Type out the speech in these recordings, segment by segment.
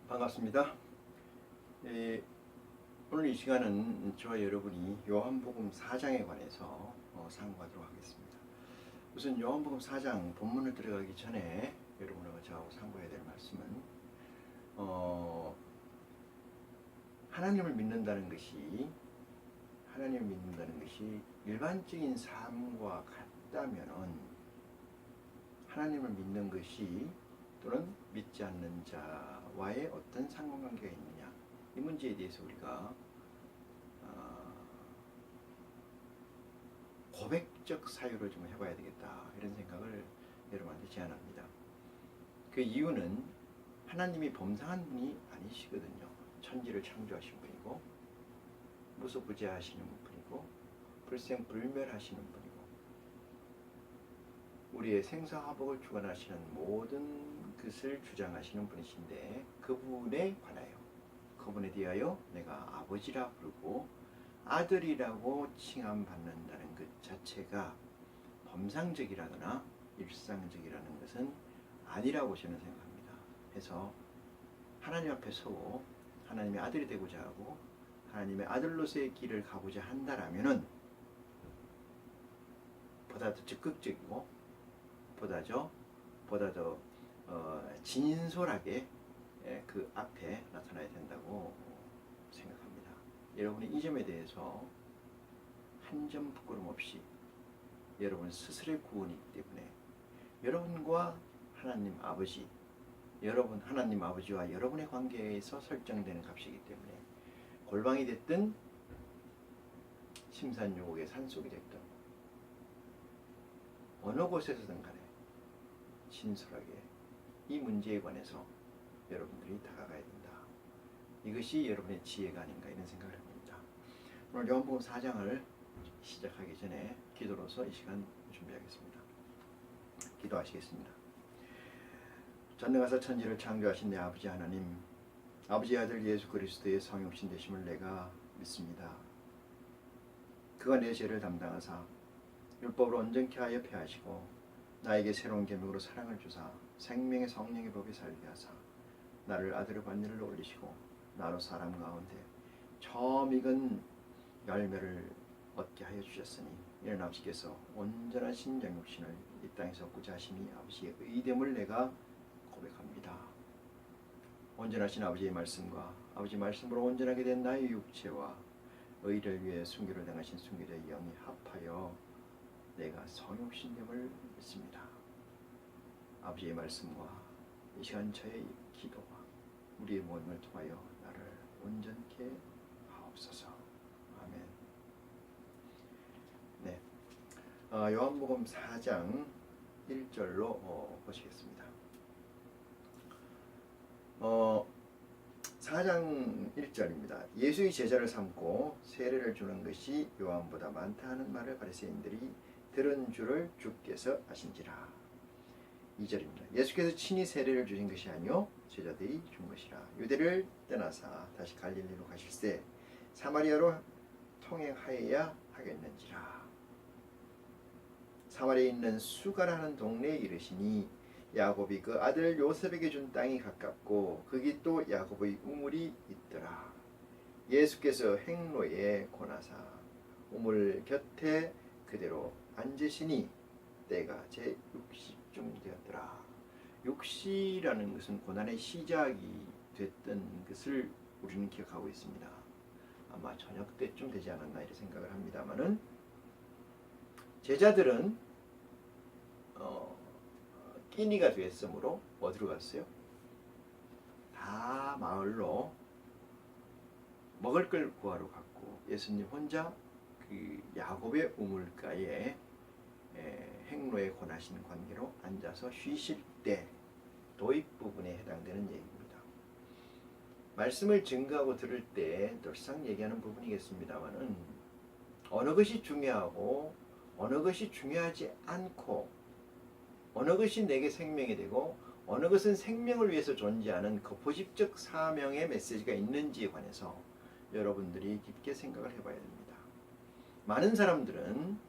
반갑습니다. 오늘 이 시간은 저와 여러분이 요한복음 4장에 관해서 상고하도록 하겠습니다. 우선 요한복음 4장 본문을 들어가기 전에 여러분하고 저하고 상고해야 될 말씀은 하나님을 믿는다는 것이 일반적인 삶과 같다면은 하나님을 믿는 것이 또는 믿지 않는 자와의 어떤 상관관계가 있느냐, 이 문제에 대해서 우리가 고백적 사유를 좀 해봐야 되겠다, 이런 생각을 여러분한테 제안합니다. 그 이유는 하나님이 범상한 분이 아니시거든요. 천지를 창조하신 분이고 무소부재하시는 분이고 불생불멸하시는 분이고 우리의 생사화복을 주관하시는 모든 것을 주장하시는 분이신데, 그분에 관하여, 그분에 대하여 내가 아버지라 부르고 아들이라고 칭함받는다는 것 자체가 범상적이라거나 일상적이라는 것은 아니라고 저는 생각합니다. 그래서 하나님 앞에 서고 하나님의 아들이 되고자 하고 하나님의 아들로서의 길을 가고자 한다라면은 보다 더 적극적이고 보다 더 진솔하게 그 앞에 나타나야 된다고 생각합니다. 여러분이 이 점에 대해서 한 점 부끄럼 없이 여러분 스스로의 구원이기 때문에 여러분과 하나님 아버지, 여러분 하나님 아버지와 여러분의 관계에서 설정되는 값이기 때문에 골방이 됐든 심산유곡의 산속이 됐든 어느 곳에서든 간에 진솔하게 이 문제에 관해서 여러분들이 다가가야 된다. 이것이 여러분의 지혜가 아닌가, 이런 생각을 합니다. 오늘 요한복음 4장을 시작하기 전에 기도로서 이 시간 준비하겠습니다. 기도하시겠습니다. 전능하사 천지를 창조하신 내 아버지 하나님, 아버지의 아들 예수 그리스도의 성육신 되심을 내가 믿습니다. 그가 내 죄를 담당하사 율법으로 온전케 하여 폐하시고 나에게 새로운 계명으로 사랑을 주사 생명의 성령의 법에 살게 하사 나를 아들의 반열을 올리시고 나로 사람 가운데 처음 익은 열매를 얻게 하여 주셨으니, 이는 아버지께서 온전하신 영육신을 이 땅에서 얻고자 하심이 아버지의 의됨을 내가 고백합니다. 온전하신 아버지의 말씀과 아버지 말씀으로 온전하게 된 나의 육체와 의를 위해 순교를 당하신 순교자의 영이 합하여 내가 성육신됨을 믿습니다. 아버지의 말씀과 이 시간 저의 기도와 우리의 모임을 통하여 나를 온전케 하옵소서. 아멘. 네, 요한복음 4장 1절로 보시겠습니다. 4장 1절입니다. 예수의 제자를 삼고 세례를 주는 것이 요한보다 많다 하는 말을 바리새인들이 들은 줄을 주께서 아신지라. 2절입니다. 예수께서 친히 세례를 주신 것이 아니요 제자들이 준 것이라. 유대를 떠나사 다시 갈릴리로 가실새 사마리아로 통행하여야 하겠는지라. 사마리아에 있는 수가라는 동네에 이르시니 야곱이 그 아들 요셉에게 준 땅이 가깝고 거기 또 야곱의 우물이 있더라. 예수께서 행로에 고나사 우물 곁에 그대로 앉으시니 때가 제6시쯤 되었더라. 6시라는 것은 고난의 시작이 됐던 것을 우리는 기억하고 있습니다. 아마 저녁 때쯤 되지 않았나 이렇게 생각을 합니다만은, 제자들은 끼니가 됐으므로 어디로 갔어요? 다 마을로 먹을 걸 구하러 갔고, 예수님 혼자 그 야곱의 우물가에 행로에 권하신 관계로 앉아서 쉬실 때, 도입 부분에 해당되는 얘기입니다. 말씀을 증거하고 들을 때 늘상 얘기하는 부분이겠습니다만은, 어느 것이 중요하고 어느 것이 중요하지 않고 어느 것이 내게 생명이 되고 어느 것은 생명을 위해서 존재하는 그 포집적 사명의 메시지가 있는지에 관해서 여러분들이 깊게 생각을 해봐야 됩니다. 많은 사람들은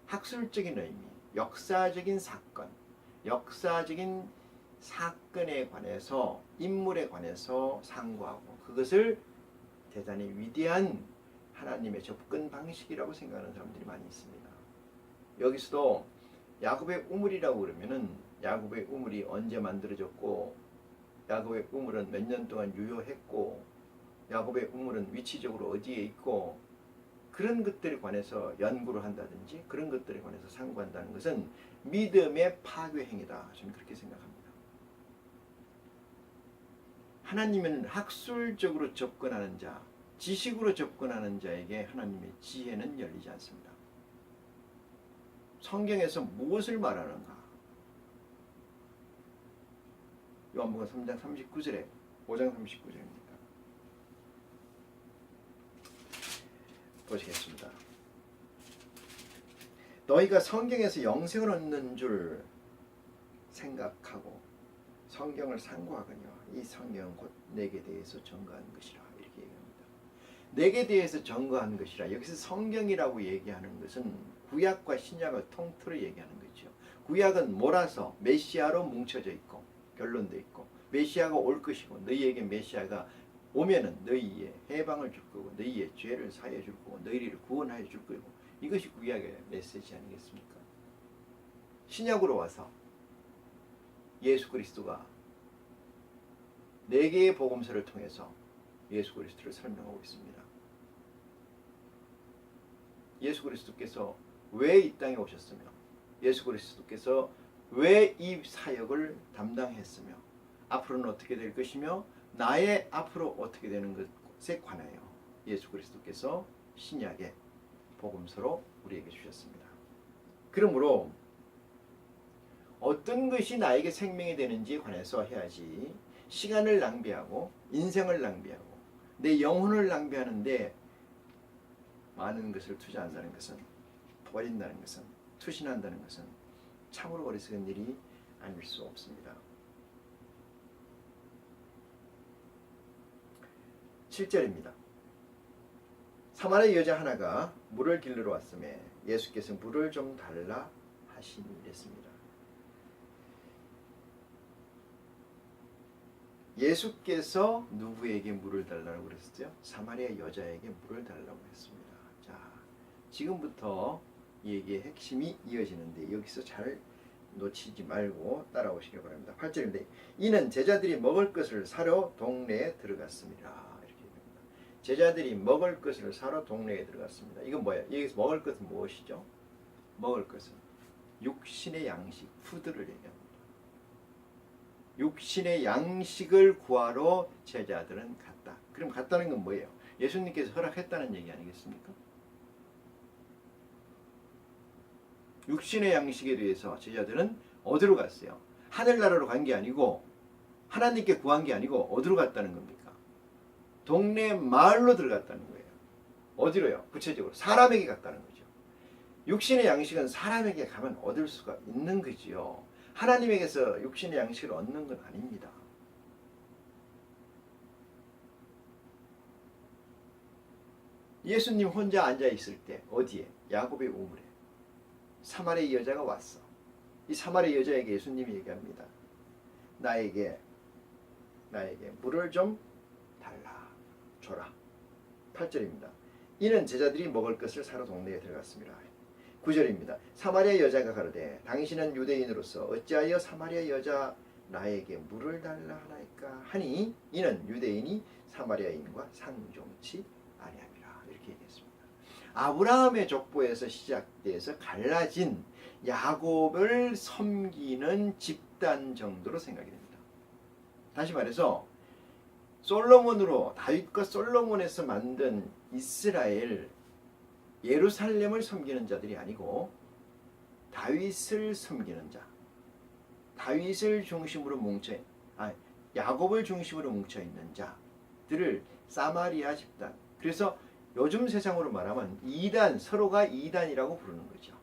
학술적인 의미, 역사적인 사건, 역사적인 사건에 관해서 인물에 관해서 상고하고 그것을 대단히 위대한 하나님의 접근 방식이라고 생각하는 사람들이 많이 있습니다. 여기서도 야곱의 우물이라고 그러면은 야곱의 우물이 언제 만들어졌고 야곱의 우물은 몇 년 동안 유효했고 야곱의 우물은 위치적으로 어디에 있고 그런 것들에 관해서 연구를 한다든지 그런 것들에 관해서 상고한다는 것은 믿음의 파괴 행위다. 저는 그렇게 생각합니다. 하나님은 학술적으로 접근하는 자, 지식으로 접근하는 자에게 하나님의 지혜는 열리지 않습니다. 성경에서 무엇을 말하는가? 요한복음 3장 39절에 5장 39절입니다. 보시겠습니다. 너희가 성경에서 영생을 얻는 줄 생각하고 성경을 상고하거니와 이 성경은 곧 내게 대해서 증거한 것이라 이렇게 얘기합니다. 내게 대해서 증거한 것이라 여기서 성경이라고 얘기하는 것은 구약과 신약을 통틀어 얘기하는 거죠. 구약은 몰아서 메시아로 뭉쳐져 있고 결론돼 있고 메시아가 올 것이고 너희에게 메시아가 오면은 너희의 해방을 줄 거고 너희의 죄를 사해 줄 거고 너희를 구원하여 줄 거고 이것이 구약의 메시지 아니겠습니까? 신약으로 와서 예수 그리스도가 네 개의 복음서를 통해서 예수 그리스도를 설명하고 있습니다. 예수 그리스도께서 왜 이 땅에 오셨으며 예수 그리스도께서 왜 이 사역을 담당했으며 앞으로는 어떻게 될 것이며 나의 앞으로 어떻게 되는 것에 관하여 예수 그리스도께서 신약의 복음서로 우리에게 주셨습니다. 그러므로 어떤 것이 나에게 생명이 되는지에 관해서 해야지 시간을 낭비하고 인생을 낭비하고 내 영혼을 낭비하는데 많은 것을 투자한다는 것은 버린다는 것은 투신한다는 것은 참으로 어리석은 일이 아닐 수 없습니다. 7절입니다. 사마리아 여자 하나가 물을 길르러 왔음에 예수께서 물을 좀 달라 하시니랬습니다. 예수께서 누구에게 물을 달라고 그랬어요? 사마리아 여자에게 물을 달라고 했습니다. 자, 지금부터 이 얘기의 핵심이 이어지는데 여기서 잘 놓치지 말고 따라오시기 바랍니다. 8절인데 이는 제자들이 먹을 것을 사러 동네에 들어갔습니다. 이렇게 됩니다. 제자들이 먹을 것을 사러 동네에 들어갔습니다. 이건 뭐예요? 여기서 먹을 것은 무엇이죠? 먹을 것은 육신의 양식, 푸드를 얘기합니다. 육신의 양식을 구하러 제자들은 갔다. 그럼 갔다는 건 뭐예요? 예수님께서 허락했다는 얘기 아니겠습니까? 육신의 양식에 대해서 제자들은 어디로 갔어요? 하늘나라로 간 게 아니고 하나님께 구한 게 아니고 어디로 갔다는 겁니까? 동네 마을로 들어갔다는 거예요. 어디로요? 구체적으로 사람에게 갔다는 거죠. 육신의 양식은 사람에게 가면 얻을 수가 있는 거지요. 하나님에게서 육신의 양식을 얻는 건 아닙니다. 예수님 혼자 앉아 있을 때 어디에? 야곱의 우물에 사마리아 여자가 왔어. 이 사마리아 여자에게 예수님이 얘기합니다. 나에게 물을 좀 달라 줘라. 8절입니다. 이는 제자들이 먹을 것을 사러 동네에 들어갔습니다. 9절입니다. 사마리아 여자가 가로되 당신은 유대인으로서 어찌하여 사마리아 여자 나에게 물을 달라 하나이까 하니 이는 유대인이 사마리아인과 상종치 아니함이라. 이렇게 얘기했습니다. 아브라함의 족보에서 시작돼서 갈라진 야곱을 섬기는 집단 정도로 생각이 됩니다. 다시 말해서 다윗과 솔로몬에서 만든 이스라엘 예루살렘을 섬기는 자들이 아니고 다윗을 섬기는 자, 다윗을 중심으로 야곱을 중심으로 뭉쳐 있는 자들을 사마리아 집단. 그래서 요즘 세상으로 말하면 이단, 서로가 이단이라고 부르는 거죠.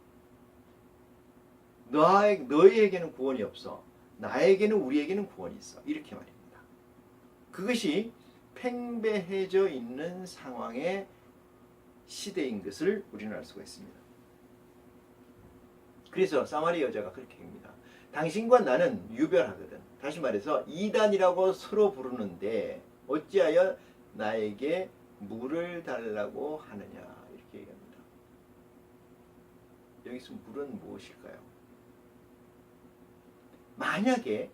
너희에게는 구원이 없어. 나에게는 우리에게는 구원이 있어. 이렇게 말입니다. 그것이 팽배해져 있는 상황의 시대인 것을 우리는 알 수가 있습니다. 그래서 사마리아 여자가 그렇게 합니다. 당신과 나는 유별하거든. 다시 말해서 이단이라고 서로 부르는데 어찌하여 나에게 물을 달라고 하느냐 이렇게 얘기합니다. 여기서 물은 무엇일까요? 만약에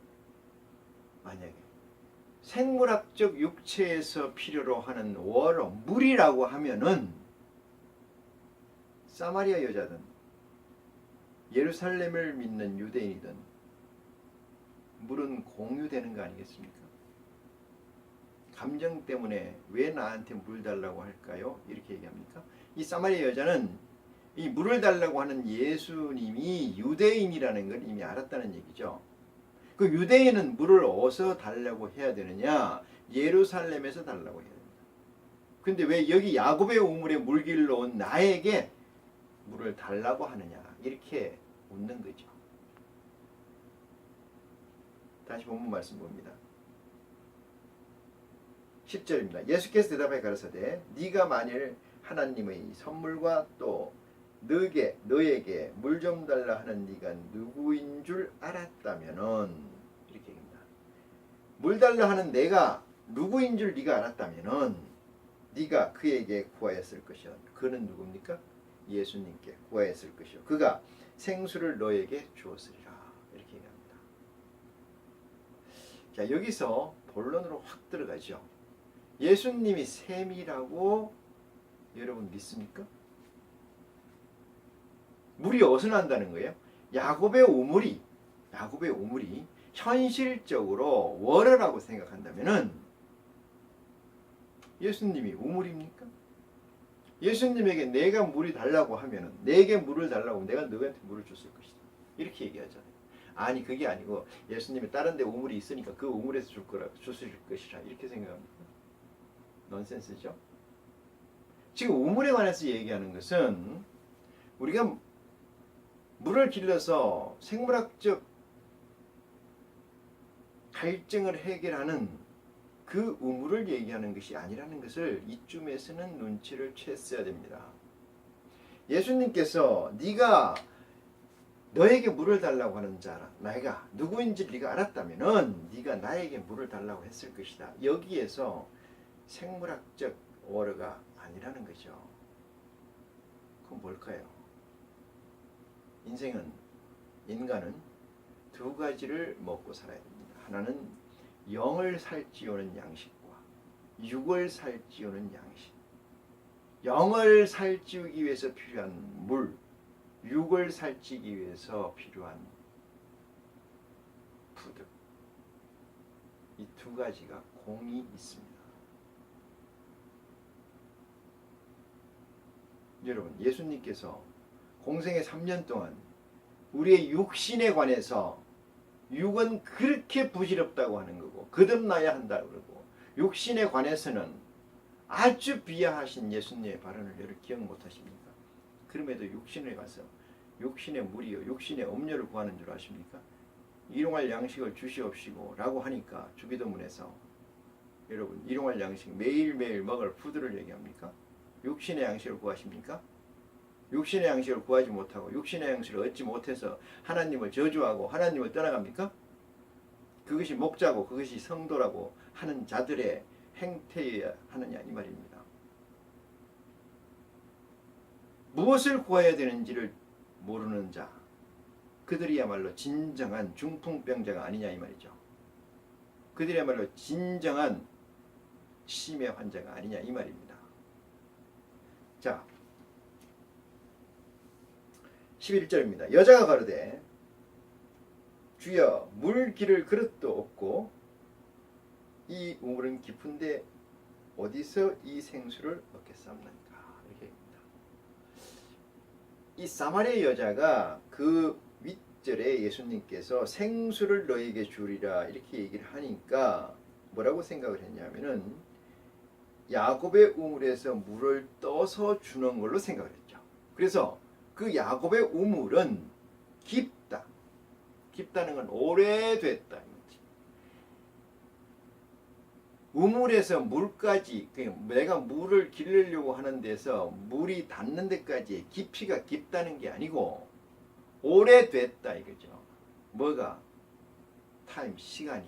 생물학적 육체에서 필요로 하는 워러 물이라고 하면은 사마리아 여자든 예루살렘을 믿는 유대인이든 물은 공유되는 거 아니겠습니까? 감정 때문에 왜 나한테 물 달라고 할까요? 이렇게 얘기합니까? 이 사마리아 여자는 이 물을 달라고 하는 예수님이 유대인이라는 걸 이미 알았다는 얘기죠. 그 유대인은 물을 어디서 달라고 해야 되느냐? 예루살렘에서 달라고 해야 됩니다. 근데 왜 여기 야곱의 우물에 물 길러 온 나에게 물을 달라고 하느냐? 이렇게 묻는 거죠. 다시 본문 말씀 봅니다. 10절입니다. 예수께서 대답하여 가라사대 네가 만일 하나님의 선물과 또 너에게 물 좀 달라 하는 네가 누구인 줄 알았다면은 이렇게 얘기합니다. 물 달라 하는 내가 누구인 줄 네가 알았다면은 네가 그에게 구하였을 것이요. 그는 누굽니까? 예수님께 구하였을 것이요. 그가 생수를 너에게 주었으리라. 이렇게 얘기합니다. 자, 여기서 본론으로 확 들어가죠. 예수님이 샘이라고 여러분 믿습니까? 물이 어디서 난다는 거예요? 야곱의 우물이 현실적으로 워러라고 생각한다면은 예수님이 우물입니까? 예수님에게 내가 물이 달라고 하면은 내게 물을 달라고 하면 내가 너한테 물을 줬을 것이다. 이렇게 얘기하잖아요. 아니 그게 아니고 예수님이 다른 데 우물이 있으니까 그 우물에서 줬을 것이라 이렇게 생각합니다. 넌센스죠? 지금 우물에 관해서 얘기하는 것은 우리가 물을 길러서 생물학적 갈증을 해결하는 그 우물을 얘기하는 것이 아니라는 것을 이쯤에서는 눈치를 챘어야 됩니다. 예수님께서 네가 너에게 물을 달라고 하는 자라 내가 누구인지 네가 알았다면은 네가 나에게 물을 달라고 했을 것이다. 여기에서 생물학적 워러가 아니라는 거죠. 그건 뭘까요? 인간은 두 가지를 먹고 살아야 됩니다. 하나는 영을 살찌우는 양식과 육을 살찌우는 양식. 영을 살찌우기 위해서 필요한 물, 육을 살찌기 위해서 필요한 푸드. 이 두 가지가 공이 있습니다. 여러분, 예수님께서 공생의 3년 동안 우리의 육신에 관해서 육은 그렇게 부질없다고 하는 거고 거듭나야 한다고 그러고 육신에 관해서는 아주 비하하신 예수님의 발언을 여러분 기억 못하십니까? 그럼에도 육신에 가서 육신의 물이요 육신의 음료를 구하는 줄 아십니까? 일용할 양식을 주시옵시고 라고 하니까 주기도문에서 여러분 일용할 양식 매일매일 먹을 푸드를 얘기합니까? 육신의 양식을 구하십니까? 육신의 양식을 구하지 못하고 육신의 양식을 얻지 못해서 하나님을 저주하고 하나님을 떠나갑니까? 그것이 목자고 그것이 성도라고 하는 자들의 행태여야 하느냐 이 말입니다. 무엇을 구해야 되는지를 모르는 자 그들이야말로 진정한 중풍병자가 아니냐 이 말이죠. 그들이야말로 진정한 치매 환자가 아니냐 이 말입니다. 자 11절입니다. 여자가 가로되 주여 물 기를 그릇도 없고 이 우물은 깊은데 어디서 이 생수를 얻겠사옵나이까 이렇게 합니다. 이 사마리아 여자가 그 윗절에 예수님께서 생수를 너에게 주리라 이렇게 얘기를 하니까 뭐라고 생각을 했냐면은 야곱의 우물에서 물을 떠서 주는 걸로 생각을 했죠. 그래서 그 야곱의 우물은 깊다. 깊다는 건 오래됐다. 우물에서 물까지 내가 물을 기르려고 하는 데서 물이 닿는 데까지 깊이가 깊다는 게 아니고 오래됐다 이거죠. 뭐가? 타임, 시간이.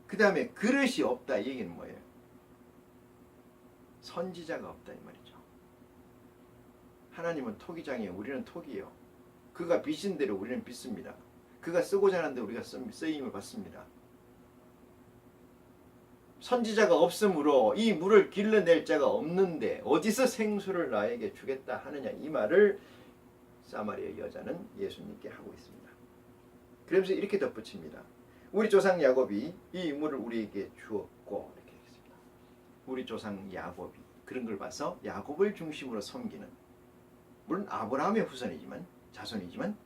그 다음에 그릇이 없다. 이 얘기는 뭐예요? 선지자가 없다 이 말이죠. 하나님은 토기장이에요. 우리는 토기예요. 그가 빚은 대로 우리는 빚습니다. 그가 쓰고자 하는 대로 우리가 쓰임을 받습니다. 선지자가 없으므로 이 물을 길러낼 자가 없는데 어디서 생수를 나에게 주겠다 하느냐 이 말을 사마리아 여자는 예수님께 하고 있습니다. 그러면서 이렇게 덧붙입니다. 우리 조상 야곱이 이 물을 우리에게 주었고 이렇게 했습니다. 우리 조상 야곱이 그런 걸 봐서 야곱을 중심으로 섬기는, 물론 아브라함의 후손이지만 자손이지만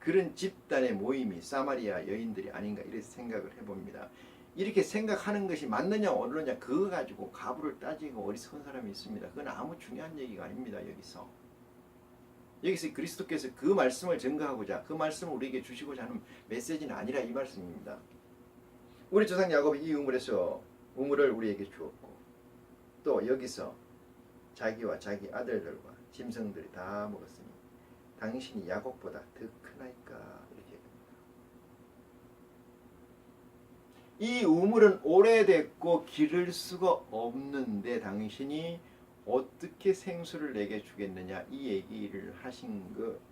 그런 집단의 모임이 사마리아 여인들이 아닌가 이렇게 생각을 해봅니다. 이렇게 생각하는 것이 맞느냐 옳느냐 그거 가지고 가부를 따지고 어리석은 사람이 있습니다. 그건 아무 중요한 얘기가 아닙니다. 여기서 그리스도께서 그 말씀을 증거하고자 그 말씀을 우리에게 주시고자 하는 메시지는 아니라 이 말씀입니다. 우리 조상 야곱이 이 우물에서 우물을 우리에게 주었고 또 여기서 자기와 자기 아들들과 짐승들이 다 먹었으니 당신이 야곱보다 더 크나이까 이렇게 얘기합니다. 이 우물은 오래됐고 기를 수가 없는데 당신이 어떻게 생수를 내게 주겠느냐 이 얘기를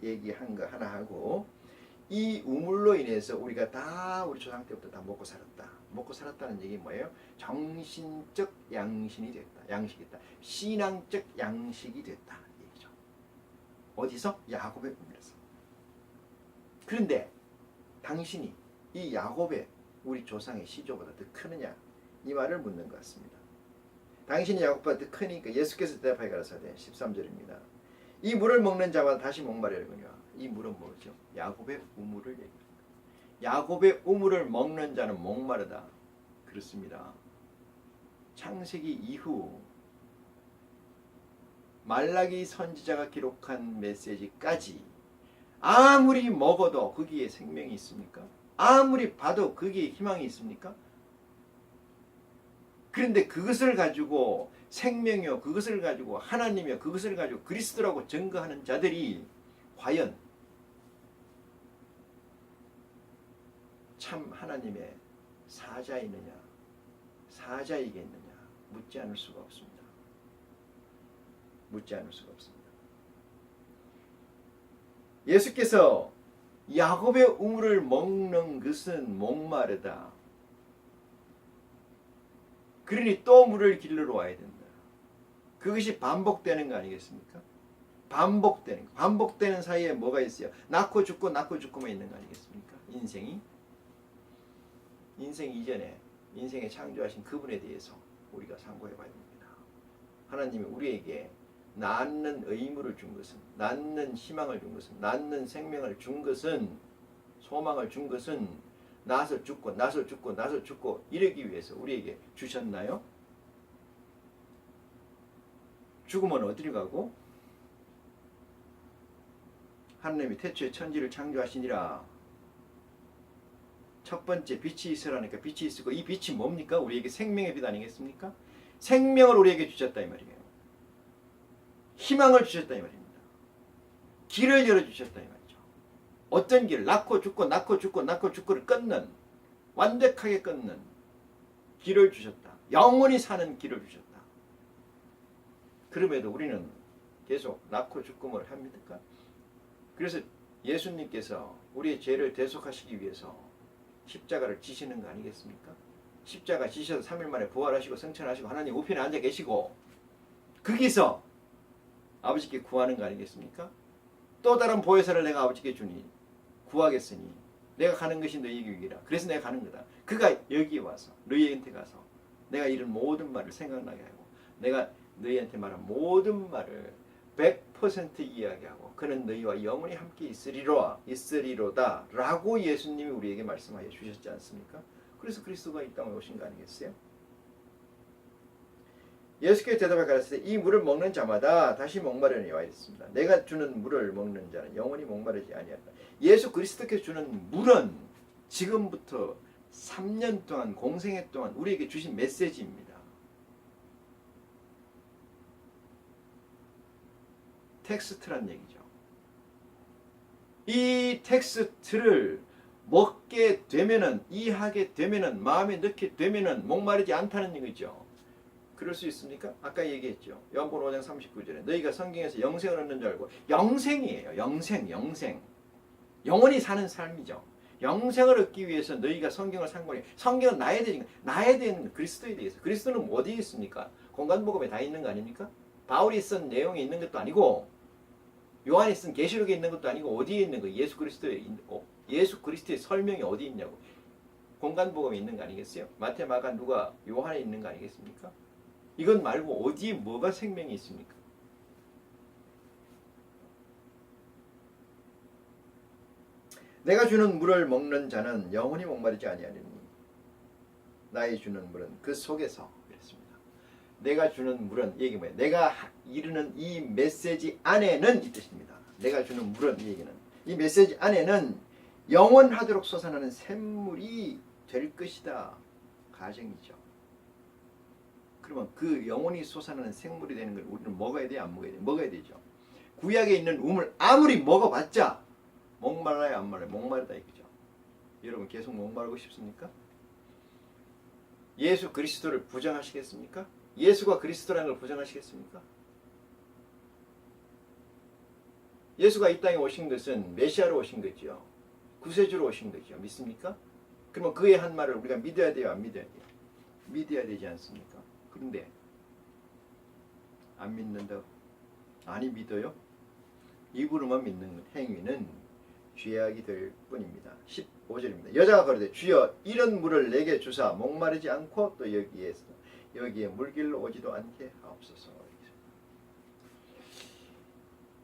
얘기한 거 하나 하고, 이 우물로 인해서 우리가 다 우리 조상 때부터 다 먹고 살았다. 먹고 살았다는 얘기 뭐예요? 정신적 양식이 됐다. 신앙적 양식이 됐다 얘기죠. 어디서? 야곱의 우물에서. 그런데 당신이 이 야곱의 우리 조상의 시조보다 더 크느냐 이 말을 묻는 것 같습니다. 당신이 야곱보다 더 크니까 예수께서 대답하여 가라사대 13절입니다. 이 물을 먹는 자마다 다시 목마르거니와. 이 물은 뭐죠? 야곱의 우물을 얘기합니다. 야곱의 우물을 먹는 자는 목마르다. 그렇습니다. 창세기 이후 말라기 선지자가 기록한 메시지까지 아무리 먹어도 거기에 생명이 있습니까? 아무리 봐도 거기에 희망이 있습니까? 그런데 그것을 가지고 생명이요, 그것을 가지고 하나님이요, 그것을 가지고 그리스도라고 증거하는 자들이 과연 참 하나님의 사자이느냐, 사자이겠느냐 묻지 않을 수가 없습니다. 묻지 않을 수가 없습니다. 예수께서 야곱의 우물을 먹는 것은 목마르다. 그러니 또 물을 길러러 와야 된다. 그것이 반복되는 거 아니겠습니까? 반복되는 사이에 뭐가 있어요? 낳고 죽고만 있는 거 아니겠습니까? 인생 이전에 인생에 창조하신 그분에 대해서 우리가 상고해 봐야 됩니다. 하나님이 우리에게 낳는 의무를 준 것은, 낳는 희망을 준 것은, 낳는 생명을 준 것은, 소망을 준 것은 나서 죽고 이러기 위해서 우리에게 주셨나요? 죽으면 어디로 가고? 하나님이 태초에 천지를 창조하시니라. 첫 번째 빛이 있으라니까 빛이 있고, 이 빛이 뭡니까? 우리에게 생명의 빛 아니겠습니까? 생명을 우리에게 주셨다 이 말이에요. 희망을 주셨다 이 말입니다. 길을 열어주셨다 이 말이죠. 어떤 길? 낳고 죽고를 끊는, 완벽하게 끊는 길을 주셨다. 영원히 사는 길을 주셨다. 그럼에도 우리는 계속 낳고 죽고를 합니까? 그래서 예수님께서 우리의 죄를 대속하시기 위해서 십자가를 지시는 거 아니겠습니까? 십자가 지셔서 3일 만에 부활하시고 승천하시고 하나님 우편에 앉아 계시고 거기서 아버지께 구하는 거 아니겠습니까? 또 다른 보혜사를 내가 아버지께 주니 구하겠으니 내가 가는 것이 너희에게 유익이라. 그래서 내가 가는 거다. 그가 여기 와서 너희한테 가서 내가 이런 모든 말을 생각나게 하고 내가 너희한테 말한 모든 말을 100% 이야기하고 그는 너희와 영원히 함께 있으리로다 라고 예수님이 우리에게 말씀하여 주셨지 않습니까? 그래서 그리스도가 이 땅에 오신 거 아니겠어요? 예수께서 대답하여 가라사대 이 물을 먹는 자마다 다시 목마르니와 이랬습니다. 내가 주는 물을 먹는 자는 영원히 목마르지 아니하리라. 예수 그리스도께서 주는 물은 지금부터 3년 동안 공생애 동안 우리에게 주신 메시지입니다. 텍스트란 얘기죠. 이 텍스트를 먹게 되면은, 이해하게 되면은, 마음에 넣게 되면은 목마르지 않다는 얘기죠. 그럴 수 있습니까? 아까 얘기했죠. 요한복음 5장 39절에 너희가 성경에서 영생을 얻는 줄 알고, 영생이에요. 영생. 영원히 사는 삶이죠. 영생을 얻기 위해서 너희가 성경을 상고해. 성경은 나야 되니까, 나야 되는 그리스도에 대해서. 그리스도는 어디에 있습니까? 공간복음에 다 있는 거 아닙니까? 바울이 쓴 내용이 있는 것도 아니고, 요한이 쓴 계시록에 있는 것도 아니고, 어디에 있는 거? 예수 그리스도의 설명이 어디 있냐고. 공간복음에 있는 거 아니겠어요? 마태, 마가, 누가, 요한에 있는 거 아니겠습니까? 이건 말고 어디에 뭐가 생명이 있습니까? 내가 주는 물을 먹는 자는 영원히 목마르지 아니하리니 나의 주는 물은 그 속에서. 그랬습니다. 내가 주는 물은, 이게 뭐예요? 내가 이르는 이 메시지 안에는, 이 뜻입니다. 내가 주는 물은, 이 얘기는, 이 메시지 안에는 영원하도록 솟아나는 샘물이 될 것이다. 가정이죠. 그러면 그 영원히 솟아나는 생물이 되는 걸 우리는 먹어야 돼요? 안 먹어야 돼요? 먹어야 되죠. 구약에 있는 우물 아무리 먹어봤자 목말라요? 안 말라요? 목마르다 이거죠. 여러분 계속 목마르고 싶습니까? 예수 그리스도를 부정하시겠습니까? 예수가 그리스도라는 걸 부정하시겠습니까? 예수가 이 땅에 오신 것은 메시아로 오신 거죠. 구세주로 오신 거죠. 믿습니까? 그러면 그의 한 말을 우리가 믿어야 돼요? 안 믿어야 돼요? 믿어야 되지 않습니까? 그런데 안 믿는다고? 아니 믿어요? 입으로만 믿는 행위는 죄악이 될 뿐입니다. 15절입니다. 여자가 가로되 주여 이런 물을 내게 주사 목마르지 않고 또 여기에 물길로 오지도 않게 하옵소서.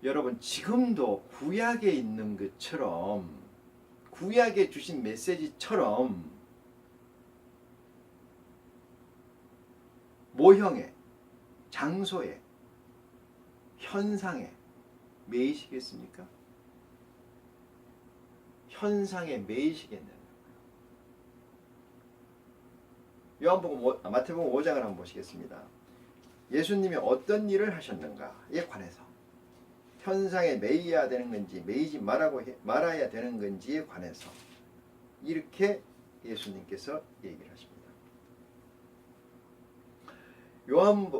여러분 지금도 구약에 있는 것처럼, 구약에 주신 메시지처럼 모형에, 장소에, 현상에 매이시겠습니까? 현상에 매이시겠느냐. 마태복음 5장을 한번 보시겠습니다. 예수님이 어떤 일을 하셨는가에 관해서, 현상에 매이야 되는 건지 매이지 말아야 되는 건지에 관해서 이렇게 예수님께서 얘기를 하십니다.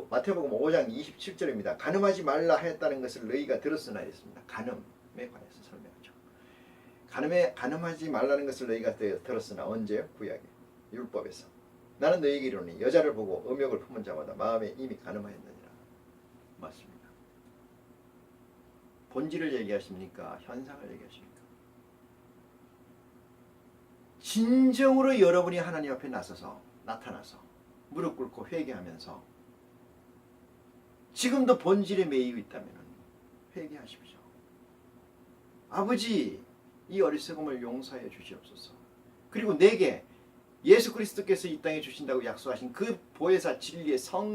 마태복음 5장 27절입니다. 간음하지 말라 하였다는 것을 너희가 들었으나 했습니다. 간음에 관해서 설명하죠. 간음하지 말라는 것을 너희가 들었으나 언제요? 구약에, 율법에서. 나는 너희에게 이르노니 여자를 보고 음욕을 품은 자마다 마음에 이미 간음하였느니라. 맞습니다. 본질을 얘기하십니까? 현상을 얘기하십니까? 진정으로 여러분이 하나님 앞에 나타나서 무릎 꿇고 회개하면서 지금도 본질에 매이고 있다면 회개하십시오. 아버지, 이 어리석음을 용서해 주시옵소서. 그리고 내게 예수 그리스도께서 이 땅에 주신다고 약속하신 그 보혜사 진리의 성령